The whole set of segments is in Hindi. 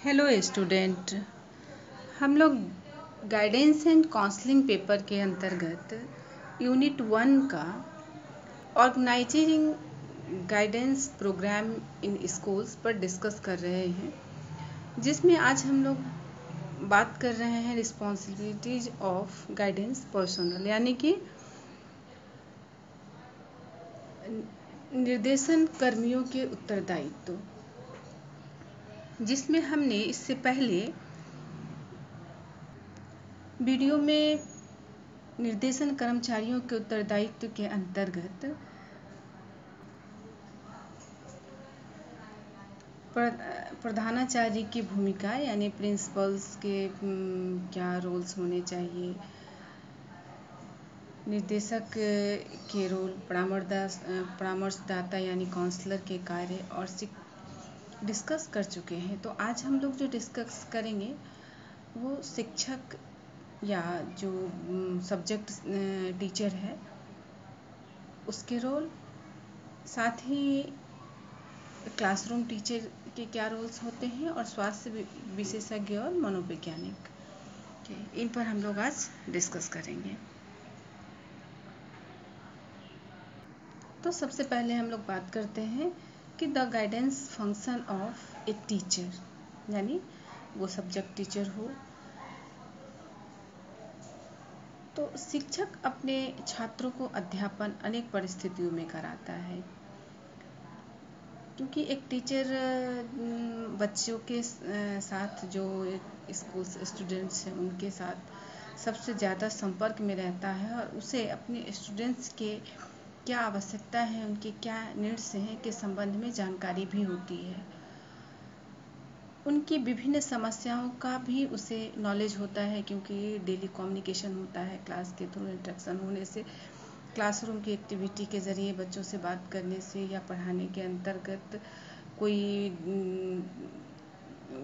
Hello student. हम लोग गाइडेंस एंड काउंसलिंग पेपर के अंतर्गत यूनिट 1 का organising guidance programme in schools पर डिस्कस कर रहे हैं, जिसमें आज हम लोग बात कर रहे हैं रिस्पॉन्सिबिलिटीज ऑफ गाइडेंस पर्सनल, यानी कि निर्देशन कर्मियों के उत्तरदायित्व, जिसमें हमने इससे पहले वीडियो में निर्देशन कर्मचारियों के उत्तरदायित्व के अंतर्गत प्रधानाचार्य की भूमिका यानी प्रिंसिपल्स के क्या रोल्स होने चाहिए, निर्देशक के रोल, परामर्शदाता यानी काउंसलर के कार्य और डिस्कस कर चुके हैं। तो आज हम लोग जो डिस्कस करेंगे वो शिक्षक या जो सब्जेक्ट टीचर है उसके रोल, साथ ही क्लासरूम टीचर के क्या रोल्स होते हैं और स्वास्थ्य विशेषज्ञ और मनोवैज्ञानिक इन पर हम लोग आज डिस्कस करेंगे। तो सबसे पहले हम लोग बात करते हैं कि the guidance function of a teacher, यानी वो सब्जेक्ट टीचर हो। तो शिक्षक अपने छात्रों को अध्यापन अनेक परिस्थितियों में कराता है, क्योंकि एक टीचर बच्चों के साथ, जो स्कूल स्टूडेंट्स हैं उनके साथ सबसे ज़्यादा संपर्क में रहता है और उसे अपने स्टूडेंट्स के क्या आवश्यकता है, उनके क्या नीड्स हैं के संबंध में जानकारी भी होती है। उनकी विभिन्न समस्याओं का भी उसे नॉलेज होता है, क्योंकि डेली कम्युनिकेशन होता है क्लास के थ्रू, इंटरेक्शन होने से, क्लासरूम की एक्टिविटी के ज़रिए, बच्चों से बात करने से या पढ़ाने के अंतर्गत कोई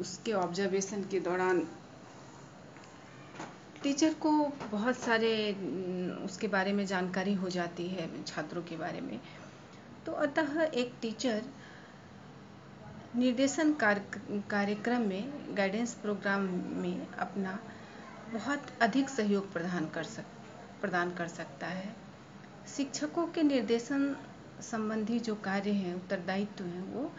उसके ऑब्जर्वेशन के दौरान टीचर को बहुत सारे उसके बारे में जानकारी हो जाती है, छात्रों के बारे में। तो अतः एक टीचर निर्देशन कार्यक्रम में, गाइडेंस प्रोग्राम में अपना बहुत अधिक सहयोग प्रदान कर सकता है। शिक्षकों के निर्देशन संबंधी जो कार्य हैं, उत्तरदायित्व हैं, वो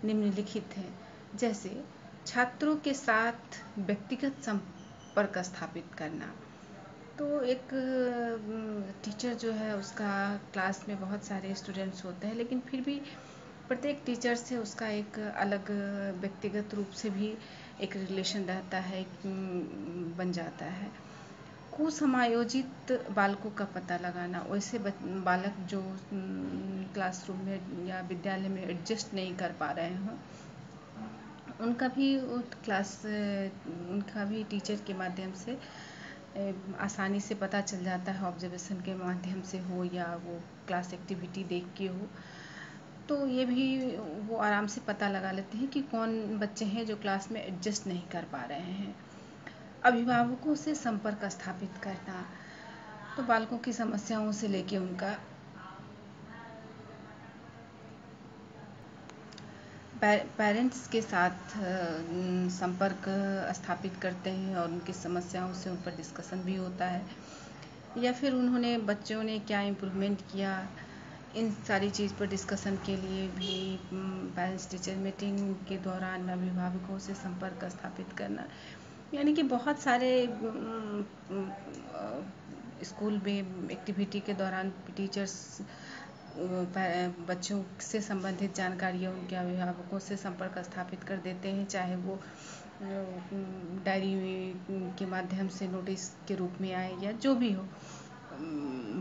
निम्नलिखित हैं। जैसे छात्रों के साथ व्यक्तिगत संपर्क स्थापित करना। तो एक टीचर जो है उसका क्लास में बहुत सारे स्टूडेंट्स होते हैं, लेकिन फिर भी प्रत्येक टीचर से उसका एक अलग व्यक्तिगत रूप से भी एक रिलेशन रहता है, बन जाता है। कुसमायोजित बालकों का पता लगाना, वैसे बालक जो क्लासरूम में या विद्यालय में एडजस्ट नहीं कर पा रहे हों, उनका भी टीचर के माध्यम से आसानी से पता चल जाता है, ऑब्जर्वेशन के माध्यम से हो या वो क्लास एक्टिविटी देख के हो। तो ये भी वो आराम से पता लगा लेते हैं कि कौन बच्चे हैं जो क्लास में एडजस्ट नहीं कर पा रहे हैं। अभिभावकों से संपर्क स्थापित करना, तो बालकों की समस्याओं से लेके उनका पेरेंट्स के साथ संपर्क स्थापित करते हैं और उनकी समस्याओं से उन पर डिस्कशन भी होता है, या फिर बच्चों ने क्या इम्प्रूवमेंट किया, इन सारी चीज़ पर डिस्कशन के लिए भी पेरेंट्स टीचर मीटिंग के दौरान अभिभावकों से संपर्क स्थापित करना। यानी कि बहुत सारे स्कूल में एक्टिविटी के दौरान टीचर्स बच्चों से संबंधित जानकारियाँ उनके अभिभावकों से संपर्क स्थापित कर देते हैं, चाहे वो डायरी के माध्यम से नोटिस के रूप में आए या जो भी हो।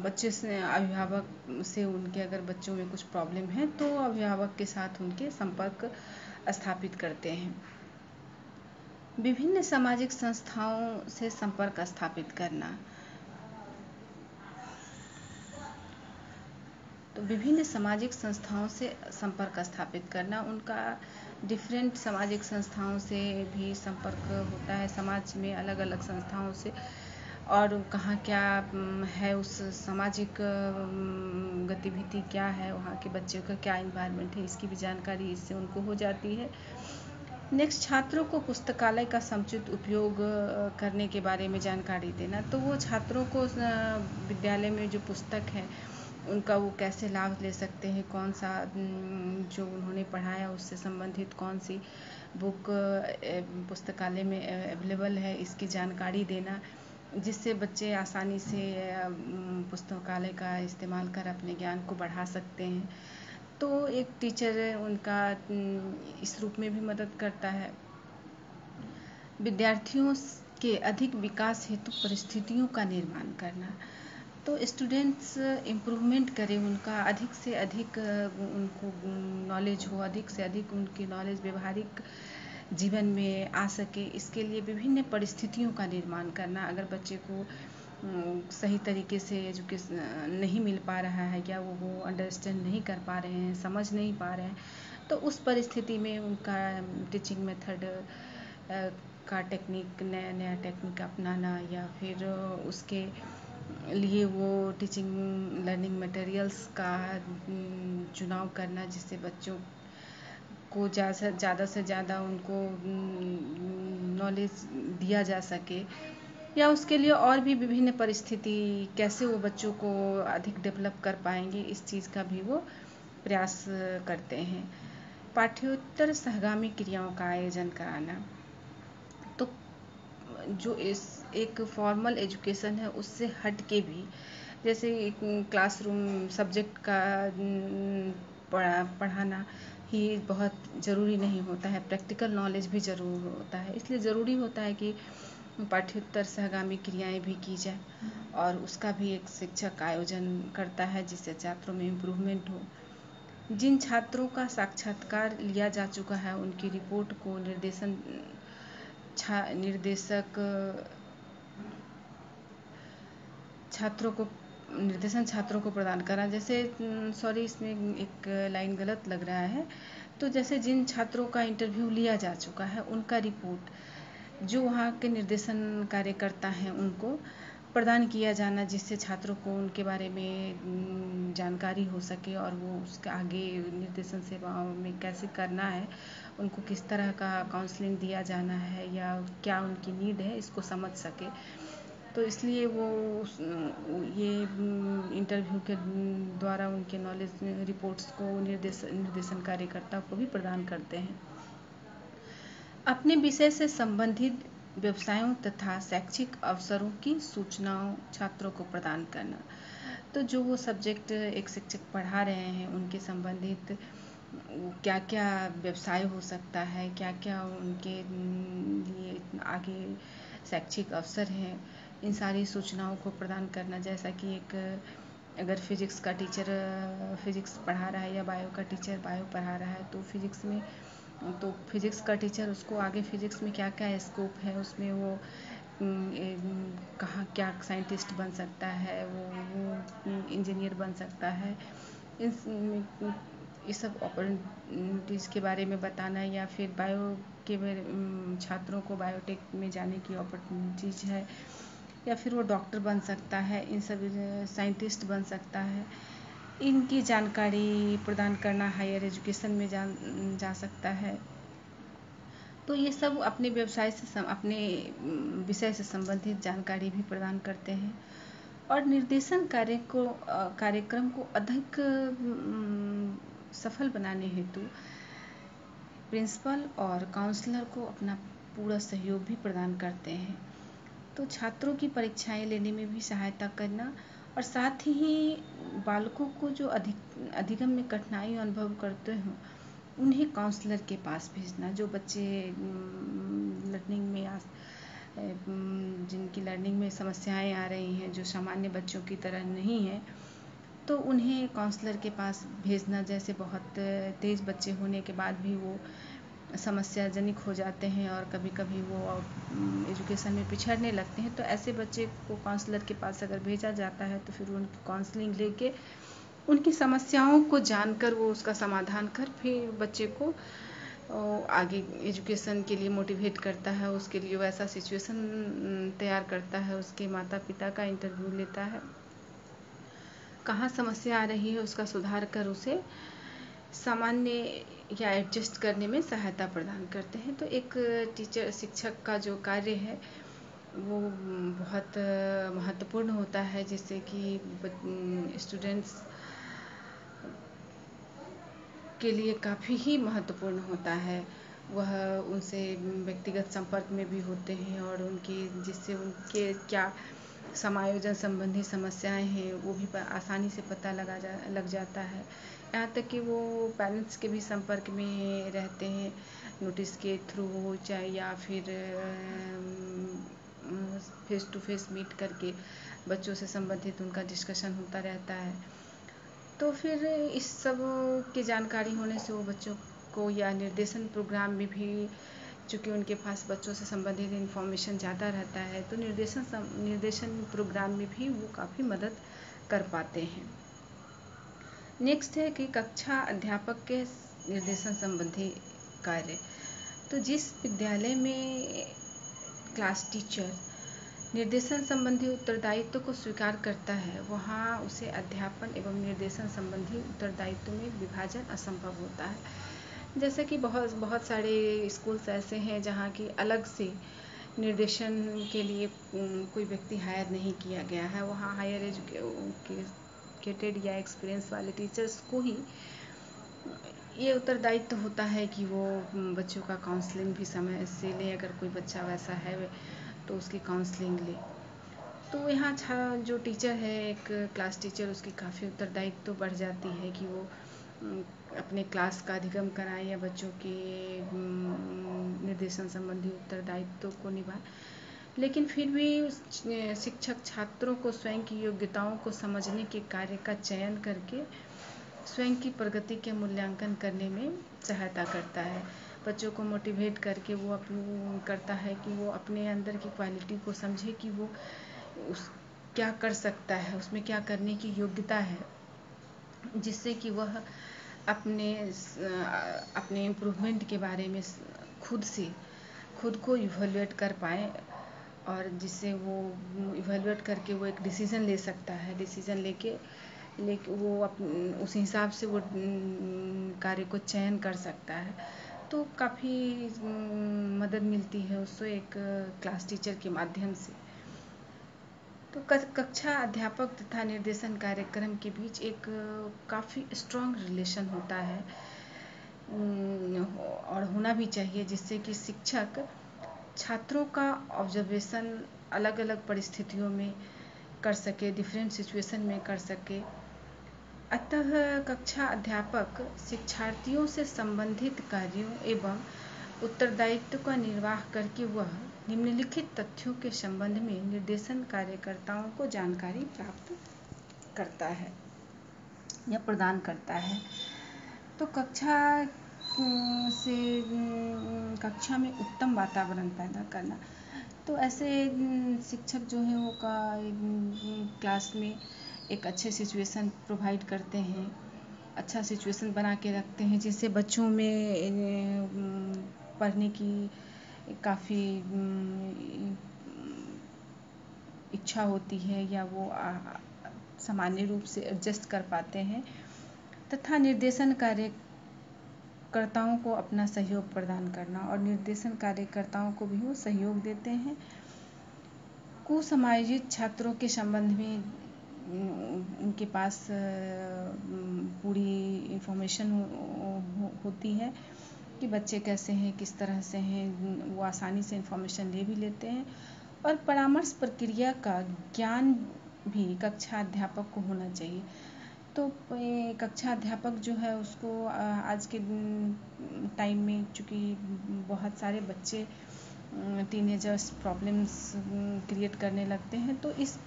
बच्चे से, अभिभावक से उनके अगर बच्चों में कुछ प्रॉब्लम है तो अभिभावक के साथ उनके संपर्क स्थापित करते हैं। विभिन्न सामाजिक संस्थाओं से संपर्क स्थापित करना, तो विभिन्न सामाजिक संस्थाओं से संपर्क स्थापित करना, उनका डिफरेंट सामाजिक संस्थाओं से भी संपर्क होता है, समाज में अलग अलग संस्थाओं से, और कहाँ क्या है, उस सामाजिक गतिविधि क्या है, वहाँ के बच्चों का क्या इन्वायरमेंट है, इसकी भी जानकारी इससे उनको हो जाती है। नेक्स्ट, छात्रों को पुस्तकालय का समुचित उपयोग करने के बारे में जानकारी देना। तो वो छात्रों को विद्यालय में जो पुस्तक है उनका वो कैसे लाभ ले सकते हैं, कौन सा जो उन्होंने पढ़ाया उससे संबंधित कौन सी बुक पुस्तकालय में अवेलेबल है, इसकी जानकारी देना, जिससे बच्चे आसानी से पुस्तकालय का इस्तेमाल कर अपने ज्ञान को बढ़ा सकते हैं। तो एक टीचर उनका इस रूप में भी मदद करता है। विद्यार्थियों के अधिक विकास हेतु परिस्थितियों का निर्माण करना। तो स्टूडेंट्स इम्प्रूवमेंट करें, उनका अधिक से अधिक उनको नॉलेज हो, अधिक से अधिक उनकी नॉलेज व्यवहारिक जीवन में आ सके, इसके लिए विभिन्न परिस्थितियों का निर्माण करना। अगर बच्चे को सही तरीके से एजुकेशन नहीं मिल पा रहा है या वो अंडरस्टैंड नहीं कर पा रहे हैं, समझ नहीं पा रहे हैं, तो उस परिस्थिति में उनका टीचिंग मेथड का टेक्निक, नया नया टेक्निक अपनाना, या फिर उसके लिए वो टीचिंग लर्निंग मटेरियल्स का चुनाव करना, जिससे बच्चों को ज़्यादा से ज़्यादा उनको नॉलेज दिया जा सके, या उसके लिए और भी विभिन्न परिस्थिति कैसे वो बच्चों को अधिक डेवलप कर पाएंगे, इस चीज़ का भी वो प्रयास करते हैं। पाठ्योत्तर सहगामी क्रियाओं का आयोजन कराना। तो जो एक फॉर्मल एजुकेशन है उससे हट के भी, जैसे क्लासरूम सब्जेक्ट का पढ़ाना ही बहुत ज़रूरी नहीं होता है, प्रैक्टिकल नॉलेज भी ज़रूर होता है। इसलिए ज़रूरी होता है कि पाठ्योत्तर सहगामी क्रियाएं भी की जाए, और उसका भी एक शिक्षक आयोजन करता है जिससे छात्रों में इम्प्रूवमेंट हो। जिन छात्रों का साक्षात्कार लिया जा चुका है उनकी रिपोर्ट को छात्रों को प्रदान करा। जैसे सॉरी, इसमें एक लाइन गलत लग रहा है। तो जैसे जिन छात्रों का इंटरव्यू लिया जा चुका है उनका रिपोर्ट जो वहाँ के निर्देशन कार्यकर्ता हैं उनको प्रदान किया जाना, जिससे छात्रों को उनके बारे में जानकारी हो सके और वो उसके आगे निर्देशन सेवाओं में कैसे करना है, उनको किस तरह का काउंसलिंग दिया जाना है या क्या उनकी नीड है, इसको समझ सके। तो इसलिए वो ये इंटरव्यू के द्वारा उनके नॉलेज रिपोर्ट्स को निर्देशन कार्यकर्ता को भी प्रदान करते हैं। अपने विषय से संबंधित व्यवसायों तथा शैक्षिक अवसरों की सूचनाओं छात्रों को प्रदान करना। तो जो वो सब्जेक्ट एक शिक्षक पढ़ा रहे हैं उनके संबंधित क्या क्या व्यवसाय हो सकता है, क्या क्या उनके लिए आगे शैक्षिक अवसर हैं, इन सारी सूचनाओं को प्रदान करना। जैसा कि अगर फिजिक्स का टीचर फिजिक्स पढ़ा रहा है या बायो का टीचर बायो पढ़ा रहा है, तो फिजिक्स का टीचर उसको आगे फिजिक्स में क्या क्या स्कोप है, उसमें वो कहाँ क्या साइंटिस्ट बन सकता है, वो इंजीनियर बन सकता है, इस सब अपॉर्चुनिटीज़ के बारे में बताना। या फिर बायो के छात्रों को बायोटेक में जाने की अपॉर्चुनिटीज़ है, या फिर वो डॉक्टर बन सकता है, इन सब साइंटिस्ट बन सकता है, इनकी जानकारी प्रदान करना हायर एजुकेशन में जा सकता है। तो ये सब अपने व्यवसाय से अपने विषय से संबंधित जानकारी भी प्रदान करते हैं। और निर्देशन कार्यक्रम को अधिक सफल बनाने हेतु प्रिंसिपल और काउंसलर को अपना पूरा सहयोग भी प्रदान करते हैं। तो छात्रों की परीक्षाएं लेने में भी सहायता करना, और साथ ही बालकों को जो अधिगम में कठिनाई अनुभव करते हों उन्हें काउंसलर के पास भेजना। जो बच्चे लर्निंग में जिनकी लर्निंग में समस्याएं आ रही हैं, जो सामान्य बच्चों की तरह नहीं है, तो उन्हें काउंसलर के पास भेजना। जैसे बहुत तेज़ बच्चे होने के बाद भी वो समस्याजनक हो जाते हैं और कभी कभी वो एजुकेशन में पिछड़ने लगते हैं, तो ऐसे बच्चे को काउंसलर के पास अगर भेजा जाता है तो फिर उनकी काउंसलिंग लेके उनकी समस्याओं को जानकर वो उसका समाधान कर फिर बच्चे को आगे एजुकेशन के लिए मोटिवेट करता है, उसके लिए वैसा सिचुएशन तैयार करता है, उसके माता पिता का इंटरव्यू लेता है, कहाँ समस्या आ रही है उसका सुधार कर उसे सामान्य या एडजस्ट करने में सहायता प्रदान करते हैं। तो एक शिक्षक का जो कार्य है वो बहुत महत्वपूर्ण होता है, जिससे कि स्टूडेंट्स के लिए काफ़ी ही महत्वपूर्ण होता है। वह उनसे व्यक्तिगत संपर्क में भी होते हैं और जिससे उनके क्या समायोजन संबंधी समस्याएं हैं वो भी आसानी से पता लग जाता है। यहाँ तक कि वो पेरेंट्स के भी संपर्क में रहते हैं, नोटिस के थ्रू हो चाहे या फिर फेस टू फेस मीट करके बच्चों से संबंधित उनका डिस्कशन होता रहता है। तो फिर इस सब की जानकारी होने से वो बच्चों को या निर्देशन प्रोग्राम में भी, चूँकि उनके पास बच्चों से संबंधित इन्फॉर्मेशन ज़्यादा रहता है, तो निर्देशन प्रोग्राम में भी वो काफ़ी मदद कर पाते हैं। नेक्स्ट है कि कक्षा अध्यापक के निर्देशन संबंधी कार्य। तो जिस विद्यालय में क्लास टीचर निर्देशन संबंधी उत्तरदायित्व को स्वीकार करता है, वहाँ उसे अध्यापन एवं निर्देशन संबंधी उत्तरदायित्व में विभाजन असंभव होता है। जैसे कि बहुत सारे स्कूल्स ऐसे हैं जहाँ की अलग से निर्देशन के लिए कोई व्यक्ति हायर नहीं किया गया है। वहाँ हायर एजुकेटेड या एक्सपीरियंस वाले टीचर्स को ही ये उत्तरदायित्व होता है कि वो बच्चों का काउंसलिंग भी समय से ले, अगर कोई बच्चा वैसा है तो उसकी काउंसलिंग ले। तो यहाँ जो टीचर है, एक क्लास टीचर, उसकी काफ़ी उत्तरदायित्व बढ़ जाती है कि वो अपने क्लास का अधिगम कराएं या बच्चों के निर्देशन संबंधी उत्तरदायित्व को निभाएं। लेकिन फिर भी शिक्षक छात्रों को स्वयं की योग्यताओं को समझने के कार्य का चयन करके स्वयं की प्रगति के मूल्यांकन करने में सहायता करता है। बच्चों को मोटिवेट करके वो करता है कि वो अपने अंदर की क्वालिटी को समझे कि वो क्या कर सकता है, उसमें क्या करने की योग्यता है, जिससे कि वह अपने इम्प्रूवमेंट के बारे में खुद को इवैल्यूएट कर पाए, और जिससे वो इवैल्यूएट करके वो एक डिसीज़न ले सकता है। डिसीज़न लेके वो उस हिसाब से वो कार्य को चयन कर सकता है। तो काफ़ी मदद मिलती है उससे एक क्लास टीचर के माध्यम से। तो कक्षा अध्यापक तथा निर्देशन कार्यक्रम के बीच एक काफ़ी स्ट्रॉन्ग रिलेशन होता है और होना भी चाहिए, जिससे कि शिक्षक छात्रों का ऑब्जर्वेशन अलग अलग परिस्थितियों में कर सके, डिफरेंट सिचुएशन में कर सके। अतः कक्षा अध्यापक शिक्षार्थियों से संबंधित कार्यों एवं उत्तरदायित्व का निर्वाह करके वह निम्नलिखित तथ्यों के संबंध में निर्देशन कार्यकर्ताओं को जानकारी प्राप्त करता है या प्रदान करता है। तो कक्षा में उत्तम वातावरण पैदा करना। तो ऐसे शिक्षक जो हैं वो क्लास में एक अच्छे सिचुएशन प्रोवाइड करते हैं, अच्छा सिचुएशन बना के रखते हैं, जिससे बच्चों में पढ़ने की काफ़ी इच्छा होती है या वो सामान्य रूप से एडजस्ट कर पाते हैं, तथा निर्देशन कार्यकर्ताओं को अपना सहयोग प्रदान करना, और निर्देशन कार्यकर्ताओं को भी वो सहयोग देते हैं। कुसमायोजित छात्रों के संबंध में उनके पास पूरी इन्फॉर्मेशन होती है कि बच्चे कैसे हैं, किस तरह से हैं, वो आसानी से इन्फॉर्मेशन ले भी लेते हैं। और परामर्श प्रक्रिया का ज्ञान भी कक्षा अध्यापक को होना चाहिए। तो कक्षा अध्यापक जो है उसको आज के टाइम में, चूँकि बहुत सारे बच्चे टीनेजर्स प्रॉब्लम्स क्रिएट करने लगते हैं, तो इस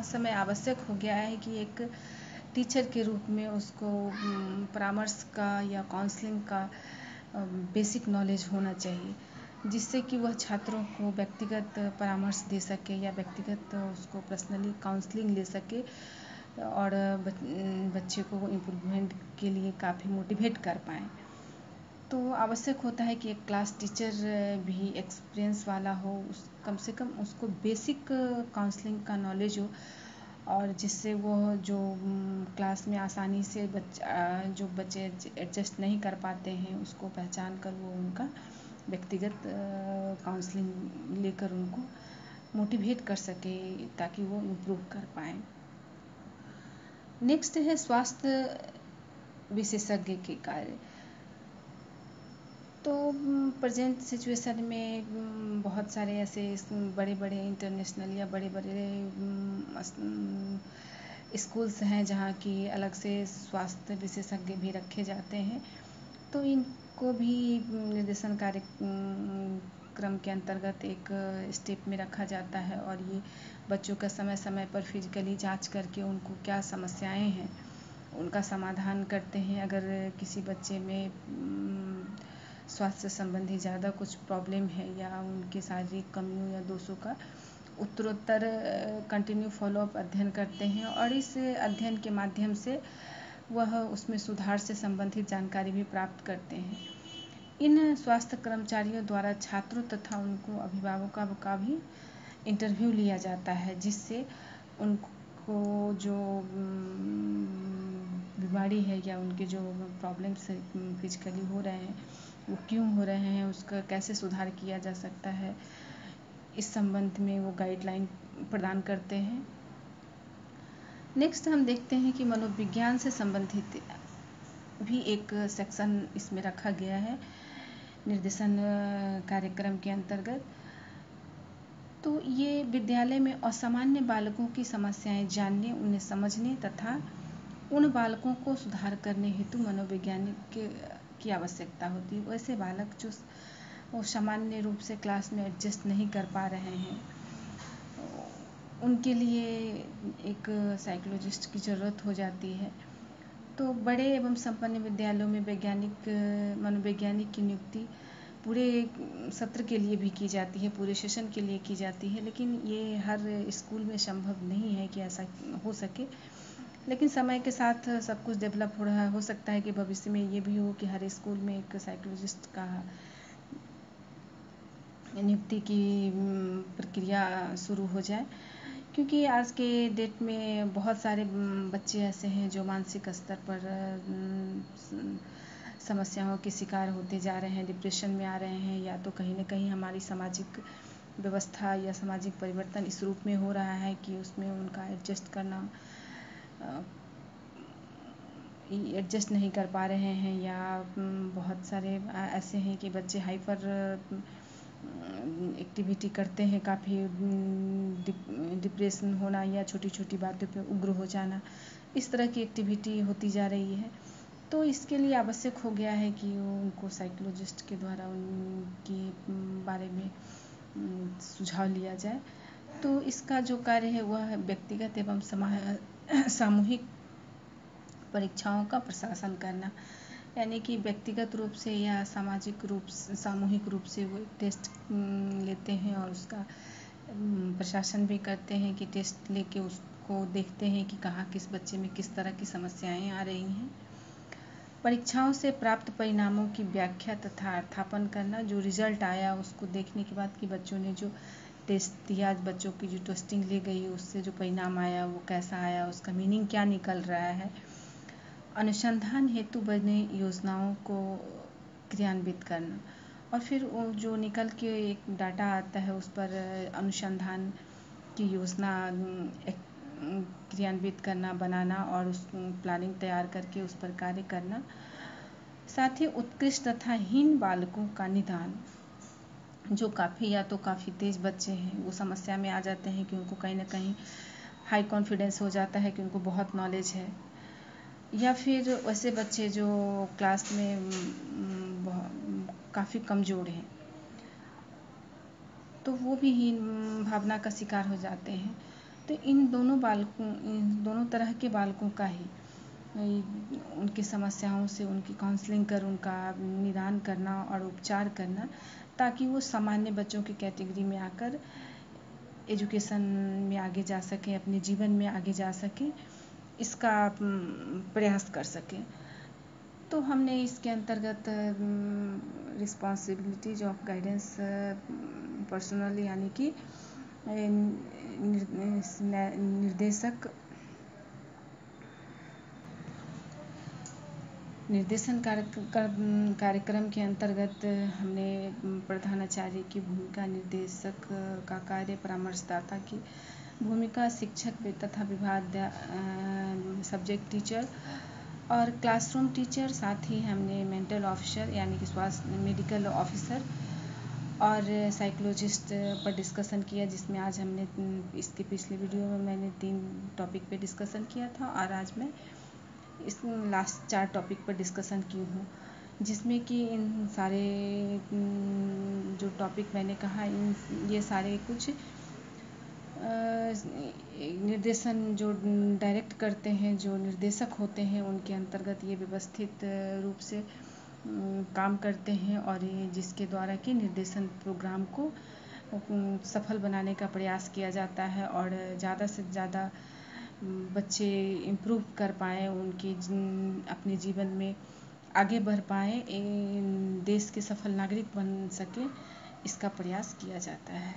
समय आवश्यक हो गया है कि एक टीचर के रूप में उसको परामर्श का या काउंसलिंग का बेसिक नॉलेज होना चाहिए, जिससे कि वह छात्रों को व्यक्तिगत परामर्श दे सके या व्यक्तिगत उसको पर्सनली काउंसलिंग ले सके और बच्चे को इम्प्रूवमेंट के लिए काफ़ी मोटिवेट कर पाएँ। तो आवश्यक होता है कि एक क्लास टीचर भी एक्सपीरियंस वाला हो, कम से कम उसको बेसिक काउंसलिंग का नॉलेज हो, और जिससे वो जो क्लास में आसानी से जो बच्चे एडजस्ट नहीं कर पाते हैं उसको पहचान कर वो उनका व्यक्तिगत काउंसलिंग लेकर उनको मोटिवेट कर सके ताकि वो इम्प्रूव कर पाएँ। नेक्स्ट है स्वास्थ्य विशेषज्ञ के कार्य। तो प्रेजेंट सिचुएशन में बहुत सारे ऐसे बड़े बड़े इंटरनेशनल या बड़े बड़े स्कूल्स हैं जहाँ की अलग से स्वास्थ्य विशेषज्ञ भी रखे जाते हैं। तो इनको भी निर्देशन कार्यक्रम के अंतर्गत एक स्टेप में रखा जाता है और ये बच्चों का समय समय पर फिजिकली जांच करके उनको क्या समस्याएं हैं उनका समाधान करते हैं। अगर किसी बच्चे में स्वास्थ्य संबंधी ज़्यादा कुछ प्रॉब्लम है या उनके शारीरिक कमियों या दोषों का उत्तरोत्तर कंटिन्यू फॉलोअप अध्ययन करते हैं और इस अध्ययन के माध्यम से वह उसमें सुधार से संबंधित जानकारी भी प्राप्त करते हैं। इन स्वास्थ्य कर्मचारियों द्वारा छात्रों तथा उनको अभिभावकों का भी इंटरव्यू लिया जाता है जिससे उनको जो बीमारी है या उनके जो प्रॉब्लम्स फिजिकली हो रहे हैं वो क्यों हो रहे हैं, उसका कैसे सुधार किया जा सकता है, इस संबंध में वो गाइडलाइन प्रदान करते हैं। नेक्स्ट हम देखते हैं कि मनोविज्ञान से संबंधित भी एक सेक्शन इसमें रखा गया है निर्देशन कार्यक्रम के अंतर्गत। तो ये विद्यालय में असामान्य बालकों की समस्याएं जानने, उन्हें समझने तथा उन बालकों को सुधार करने हेतु मनोवैज्ञानिक की आवश्यकता होती है। वैसे बालक जो वो सामान्य रूप से क्लास में एडजस्ट नहीं कर पा रहे हैं उनके लिए एक साइकोलॉजिस्ट की ज़रूरत हो जाती है। तो बड़े एवं संपन्न विद्यालयों में मनोवैज्ञानिक की नियुक्ति पूरे सत्र के लिए भी की जाती है, पूरे सेशन के लिए की जाती है, लेकिन ये हर स्कूल में संभव नहीं है कि ऐसा हो सके। लेकिन समय के साथ सब कुछ डेवलप हो रहा है। हो सकता है कि भविष्य में ये भी हो कि हर स्कूल में एक साइकोलॉजिस्ट का नियुक्ति की प्रक्रिया शुरू हो जाए, क्योंकि आज के डेट में बहुत सारे बच्चे ऐसे हैं जो मानसिक स्तर पर समस्याओं के शिकार होते जा रहे हैं, डिप्रेशन में आ रहे हैं, या तो कहीं ना कहीं हमारी सामाजिक व्यवस्था या सामाजिक परिवर्तन इस रूप में हो रहा है कि उसमें उनका एडजस्ट नहीं कर पा रहे हैं, या बहुत सारे ऐसे हैं कि बच्चे हाइपर एक्टिविटी करते हैं, काफ़ी डिप्रेशन होना या छोटी छोटी बातों पे उग्र हो जाना, इस तरह की एक्टिविटी होती जा रही है। तो इसके लिए आवश्यक हो गया है कि उनको साइकोलॉजिस्ट के द्वारा उनके बारे में सुझाव लिया जाए। तो इसका जो कार्य है वह व्यक्तिगत एवं सामूहिक परीक्षाओं का प्रशासन करना, यानी कि व्यक्तिगत रूप से या सामूहिक रूप से वो टेस्ट लेते हैं और उसका प्रशासन भी करते हैं कि टेस्ट लेके उसको देखते हैं कि कहाँ किस बच्चे में किस तरह की समस्याएं आ रही हैं। परीक्षाओं से प्राप्त परिणामों की व्याख्या तथा अर्थापन करना, जो रिजल्ट आया उसको देखने के बाद कि बच्चों ने जो टेस्ट दिया, बच्चों की जो टेस्टिंग ली गई उससे जो परिणाम आया वो कैसा आया, उसका मीनिंग क्या निकल रहा है। अनुसंधान हेतु बने योजनाओं को क्रियान्वित करना, और फिर वो जो निकल के एक डाटा आता है उस पर अनुसंधान की योजना क्रियान्वित करना, बनाना और उस प्लानिंग तैयार करके उस पर कार्य करना। साथ ही उत्कृष्ट तथा हीन बालकों का निदान, जो काफ़ी तेज बच्चे हैं वो समस्या में आ जाते हैं कि उनको कहीं ना कहीं हाई कॉन्फिडेंस हो जाता है कि उनको बहुत नॉलेज है, या फिर वैसे बच्चे जो क्लास में काफ़ी कमज़ोर हैं तो वो भी हीन भावना का शिकार हो जाते हैं। तो इन दोनों तरह के बालकों का ही उनकी समस्याओं से उनकी काउंसलिंग कर उनका निदान करना और उपचार करना, ताकि वो सामान्य बच्चों की कैटेगरी में आकर एजुकेशन में आगे जा सकें, अपने जीवन में आगे जा सकें, इसका प्रयास कर सकें। तो हमने इसके अंतर्गत रिस्पॉन्सिबिलिटीज ऑफ गाइडेंस पर्सनल, यानी कि निर्देशन कार्यक्रम के अंतर्गत हमने प्रधानाचार्य की भूमिका, निर्देशक का कार्य, परामर्शदाता की भूमिका, शिक्षक तथा विभाग सब्जेक्ट टीचर और क्लासरूम टीचर, साथ ही हमने मेंटल ऑफिसर यानी कि स्वास्थ्य मेडिकल ऑफिसर और साइकोलॉजिस्ट पर डिस्कशन किया, जिसमें आज हमने इसके पिछले वीडियो में मैंने 3 टॉपिक पे डिस्कशन किया था और आज मैं इस लास्ट 4 टॉपिक पर डिस्कशन की हूँ, जिसमें कि इन सारे जो टॉपिक मैंने कहा ये सारे कुछ निर्देशन जो डायरेक्ट करते हैं, जो निर्देशक होते हैं, उनके अंतर्गत ये व्यवस्थित रूप से काम करते हैं और ये जिसके द्वारा कि निर्देशन प्रोग्राम को सफल बनाने का प्रयास किया जाता है और ज़्यादा से ज़्यादा बच्चे इम्प्रूव कर पाएँ, उनके अपने जीवन में आगे बढ़ पाएँ, देश के सफल नागरिक बन सकें, इसका प्रयास किया जाता है।